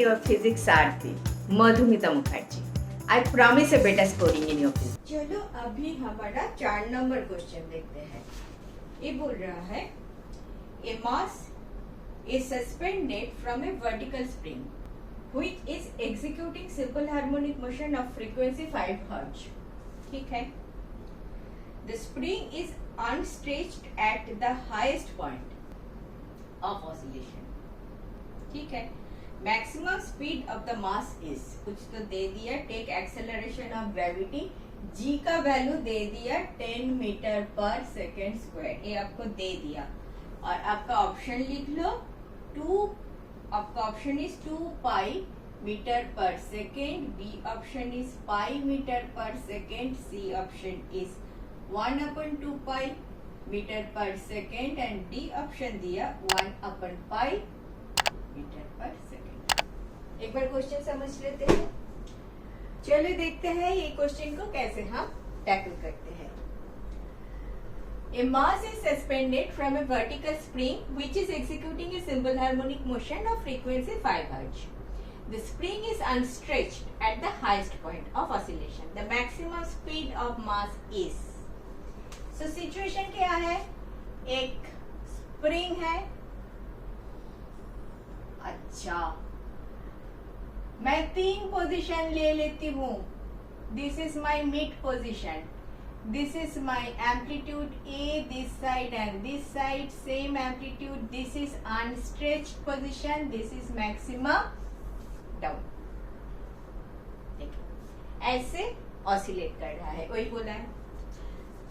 your physics Aarti, Madhumita Mukherjee. I promise a better scoring in your physics. चलो अभी हमारा 4 number question देखते हैं। ये बोल रहा है a mass is suspended from a vertical spring which is executing simple harmonic motion of frequency 5 Hz. ठीक है। The spring is unstretched at the highest point of oscillation. ठीक है। Maximum speed of the mass is, कुछ तो दे दिया, take acceleration of gravity, जी का value दे दिया 10 मीटर पर सेकेंड स्क्वायर, ये आपको दे दिया। और आपका ऑप्शन लिख लो 2, आपका option is 2 pi metre per second, B option is pi metre per second, C option is 1/2 pi metre per second and D option दिया 1/पाई मीटर पर सेकेंड। एक बार क्वेश्चन समझ लेते हैं। चलो देखते हैं ये क्वेश्चन को कैसे हम टैकल करते हैं। A mass is suspended from a vertical spring which is executing a simple harmonic motion of frequency 5 Hz. The spring is unstretched at the highest point of oscillation. The maximum speed of mass is. So situation क्या है? एक spring है। अच्छा, मैं 3 position ले लेती हूँ। This is my mid position, this is my amplitude A this side and this side same amplitude, this is unstretched position, this is maximum down. ऐसे ऑसिलेट कर रहा है, वही बोला है।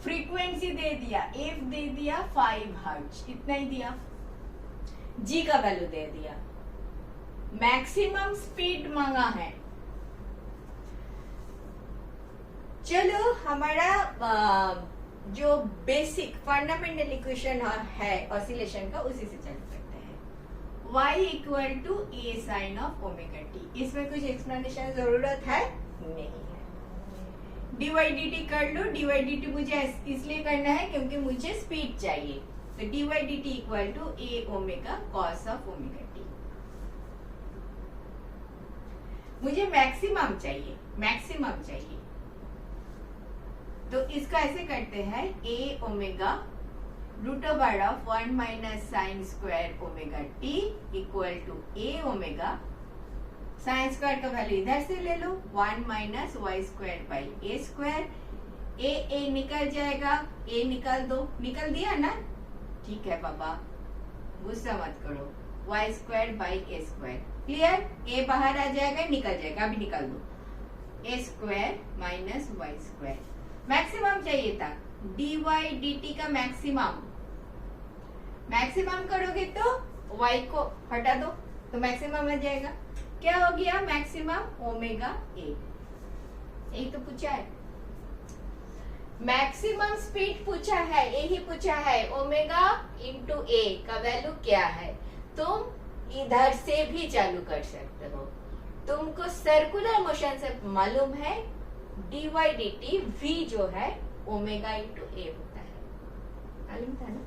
फ्रीक्वेंसी दे दिया, एफ दे दिया 5 हर्ट्ज, इतना ही दिया। जी का वैल्यू दे दिया, मैक्सिमम स्पीड मांगा है। चलो हमारा जो बेसिक फंडामेंटल इक्वेशन है ऑसिलेशन का, उसी से चालू करते हैं। y equal to a sine of omega t, इसमें कुछ एक्सप्लेनेशन जरूरत है नहीं है। dy/dt कर लो, dy/dt मुझे इसलिए करना है क्योंकि मुझे स्पीड चाहिए, तो dy/dt equal to a omega cos of omega t. मुझे मैक्सिमम चाहिए, मैक्सिमम चाहिए, तो इसका ऐसे करते हैं a omega root over of 1 minus sine square omega t equal to a omega, sine square का वैल्यू इधर से ले लो 1 minus y square by a square, a निकल जाएगा, ए निकाल दो, निकल दिया ना, ठीक है बाबा, गुस्सा मत करो, y square by a square, clear. A बाहर आ जाएगा, निकल जाएगा, अभी निकाल दो, a square minus y square. Maximum चाहिए था, dy/dt का मैक्सिमम, मैक्सिमम करोगे तो y को हटा दो तो मैक्सिमम आ जाएगा। क्या हो गया मैक्सिमम? ओमेगा ए, यही तो पूछा है। मैक्सिमम स्पीड पूछा है, यही पूछा है, ओमेगा इंटू ए का वैल्यू क्या है। तुम इधर से भी चालू कर सकते हो, तुमको सर्कुलर मोशन से मालूम है dy/dt v जो है ओमेगा इंटू ए होता है, मालूम था ना,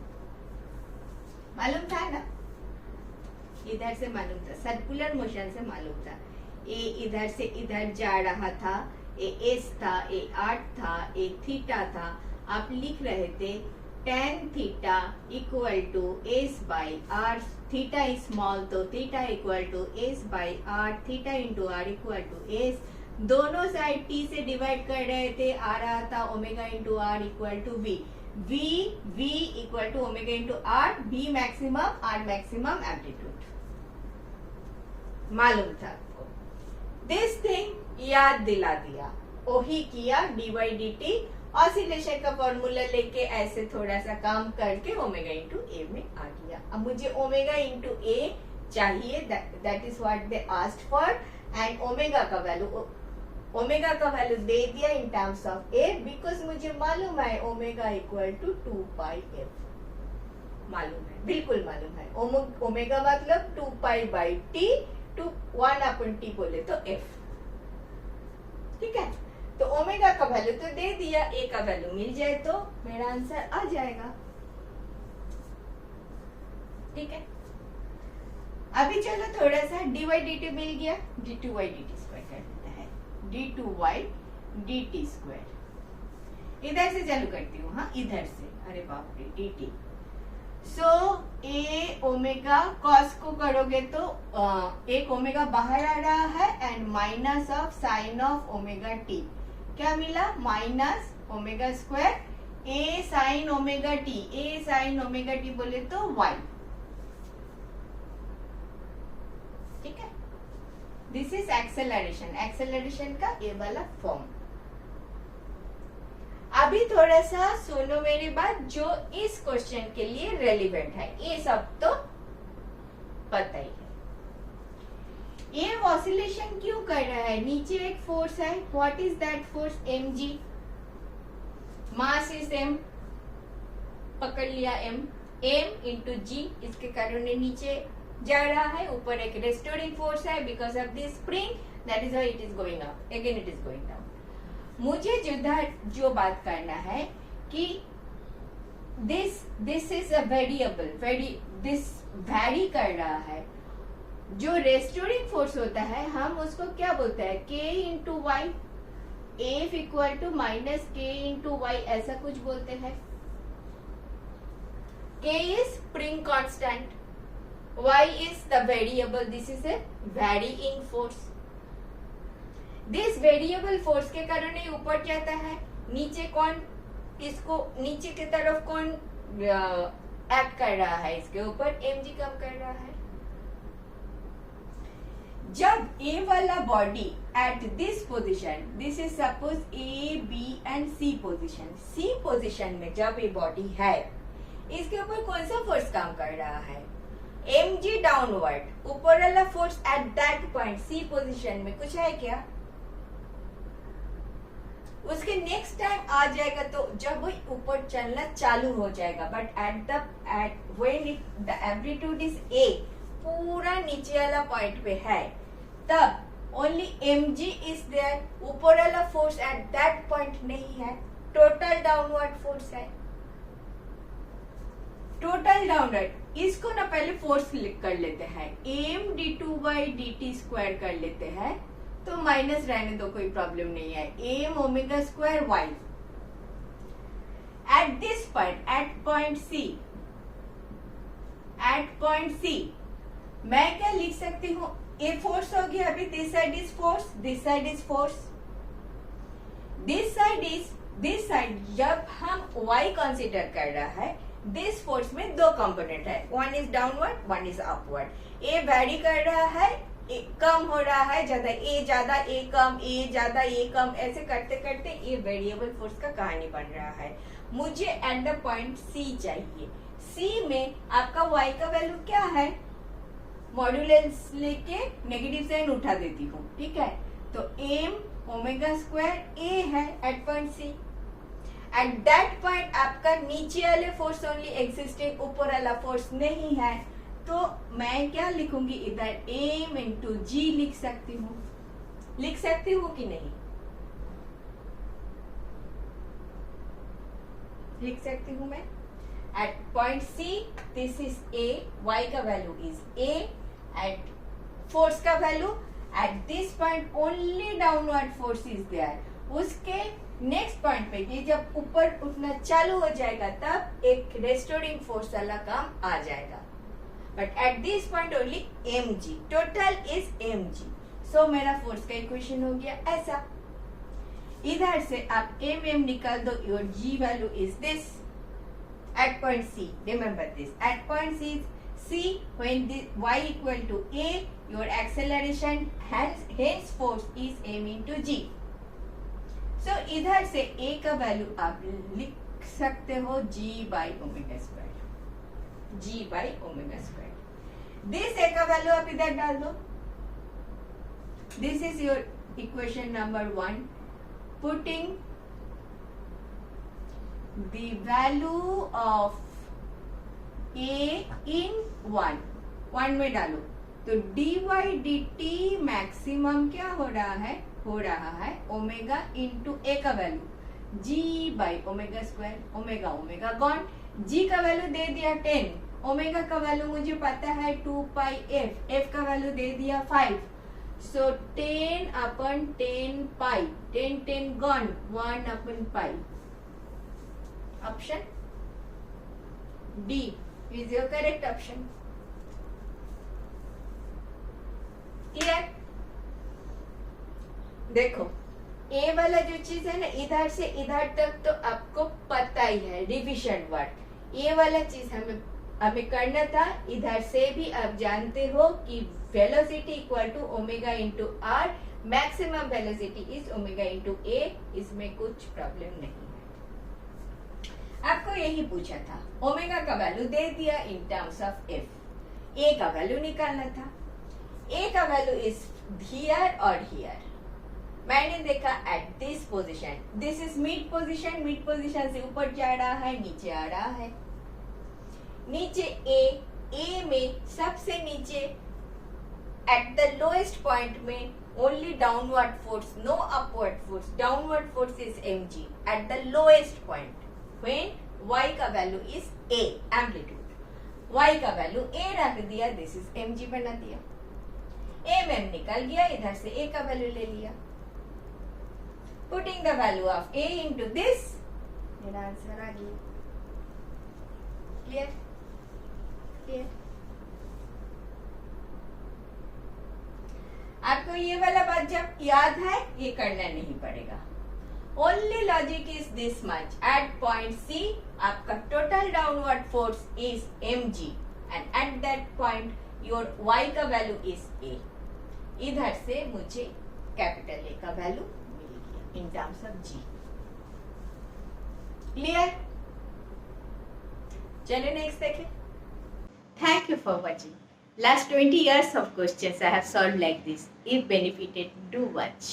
मालूम था ना, इधर से मालूम था, सर्कुलर मोशन से मालूम था। ए इधर से इधर जा रहा था, ए एस था, ए आर था, ए थीटा था, आप लिख रहे थे tan theta equal to s by r, theta is small तो theta equal to s by r, theta into r equal to s, दोनों साइड टी से डिवाइड कर रहे थे, आ रहा था omega into r equal to v, v equal to omega into r, b maximum, r maximum amplitude, मालूम था आपको। दिस थिंग याद दिला दिया, वही किया, dy/dt ऑसिलेशन का फॉर्मूला लेके ऐसे थोड़ा सा काम करके ओमेगा इंटू ए में आ गया। अब मुझे ओमेगा इंटू ए चाहिए, that is what they asked for, and omega का वैल्यू दे दिया in terms of a, because मुझे मालूम है omega equal to 2 pi f, मालूम है, बिल्कुल मालूम है। ओमेगा मतलब 2 पाई बाई टी, 1/t बोले तो एफ, ठीक है। तो ओमेगा का वैल्यू तो दे दिया, ए का वैल्यू मिल जाए तो मेरा आंसर आ जाएगा, ठीक है। अभी चलो थोड़ा सा dy dt मिल गया, d2y dt स्क्वायर कर देता है, d2y dt स्क्वायर। इधर से चालू करती हूँ, हाँ इधर से, अरे बाप रे dt। So a omega cos को करोगे तो एक ओमेगा बाहर आ रहा है and minus of sine of omega t, क्या मिला minus omega square a sine omega t, a sine omega t बोले तो y, ठीक है। दिस इज एक्सेलरेशन, एक्सेलरेशन का ये वाला फॉर्म। अभी थोड़ा सा सुनो मेरी बात, जो इस क्वेश्चन के लिए रेलिवेंट है, ये सब तो पता ही है। ये ऑसिलेशन क्यों कर रहा है, नीचे एक फोर्स है, what is that force, mg, mass is m, पकड़ लिया m इंटू g, इसके कारण नीचे जा रहा है, ऊपर एक रेस्टोरिंग फोर्स है because of this spring, that is why it is going up, again it is going down. मुझे जो बात करना है कि this is a variable, this vary कर रहा है। जो रेस्टोरिंग फोर्स होता है हम उसको क्या बोलते हैं, k into y, f equal to minus k into y, ऐसा कुछ बोलते हैं। k is spring constant, y is the variable, this is a varying force। this variable force के कारण ये ऊपर जाता है, नीचे कौन, इसको नीचे की तरफ कौन एक्ट कर रहा है, इसके ऊपर mg कम कर रहा है। जब a वाला body at this position, this is suppose a b and c position, c position में जब ये बॉडी है, इसके ऊपर कौन सा फोर्स काम कर रहा है, mg डाउनवर्ड, ऊपर वाला force at that point C position में कुछ है क्या, उसके नेक्स्ट टाइम आ जाएगा तो जब वो ऊपर चलना चालू हो जाएगा, but at when the amplitude is a, पूरा नीचे वाला पॉइंट पे है, तब ओनली mg इज देयर, ऊपर वाला फोर्स एट दैट पॉइंट नहीं है, टोटल डाउनवर्ड फोर्स है, टोटल डाउनवर्ड। इसको ना पहले फोर्स लिख कर लेते हैं, m d2y dt स्क्वायर कर लेते हैं, तो माइनस रहने दो, कोई प्रॉब्लम नहीं है, m omega square y at this point, at point C, मैं क्या लिख सकती हूँ, a फोर्स हो गया, अभी this side is force, this side is force, this side जब हम y कंसीडर कर रहा है, दिस फोर्स में दो कंपोनेंट है, one is downward, one is upward. A vary कर रहा है, कम हो रहा है, ज्यादा ए कम, ए ज्यादा ए कम, ऐसे करते करते ये वेरिएबल फोर्स का कहानी बन रहा है। मुझे एट द पॉइंट सी चाहिए, सी में आपका y का वैल्यू क्या है, मॉड्यूलस लेके नेगेटिव साइन उठा देती हूँ, ठीक है, तो m ओमेगा स्क्वायर a है at point C. At that point आपका नीचे वाले फोर्स ओनली एग्जिस्टिंग, ऊपर वाला फोर्स नहीं है, तो मैं क्या लिखूंगी इधर, m इंटू जी लिख सकती हूँ कि नहीं, लिख सकती हूँ मैं। At point C this is a, y का value is a, at force का value at this point only downward force is there, उसके नेक्स्ट पॉइंट पे ये जब ऊपर उठना चालू हो जाएगा तब एक रेस्टोरिंग फोर्स वाला काम आ जाएगा, but at this point only mg, total is mg। सो मेरा फोर्स का इक्वेशन हो गया ऐसा। इधर से आप m निकाल दो, your g value is this at point c, remember this, at point c when the y equal to a, your acceleration hence force is m into g। सो इधर से a का वैल्यू आप लिख सकते हो g by omega square, g by omega square. This a का value आप इधर डाल दो, this is your equation number 1, putting the value of a in 1 में डालो, तो dy dt मैक्सिमम क्या हो रहा है ओमेगा इंटू a का value g by omega square, omega gone, g का वैल्यू दे दिया 10, ओमेगा का वैल्यू मुझे पता है 2 पाई एफ, एफ का वैल्यू दे दिया 5, सो 10 अपन 10 पाई, 10 gone 1 upon pi. Option D is your correct option. Clear? देखो ए वाला जो चीज है ना, इधर से इधर तक तो आपको पता ही है, डिविजन वर्ड। ये वाला चीज हमें करना था। इधर से भी आप जानते हो कि velocity equal to omega into r, maximum velocity is omega into a, इसमें कुछ प्रॉब्लम नहीं है। आपको यही पूछा था, ओमेगा का वैल्यू दे दिया इन टर्म्स ऑफ एफ, ए का वैल्यू निकालना था। ए का वैल्यू इज हियर और हियर। मैंने देखा at this position, this is mid position, mid position से ऊपर जा रहा है, नीचे आ रहा है। नीचे ए में सबसे नीचे एट द लोएस्ट पॉइंट में only downward force, no upward force, downward force is mg at the lowest point when y का value is a, amplitude. y का वैल्यू a रख दिया, दिस इज mg बना दिया। mm निकल गया, इधर से a का वैल्यू ले लिया। Putting the value of a into this, मेरा आंसर आ गया। क्लियर? क्लियर? आपको ये वाला बात जब याद है, ये करना नहीं पड़ेगा। Only logic is this much. At point C, आपका total downward force is mg, and at that point your y का वैल्यू is a। इधर से मुझे कैपिटल A का value in terms of G. Clear? चलिए नेक्स्ट देखें। Thank you for watching. Last 20 years of questions I have solved like this. If benefited, do watch.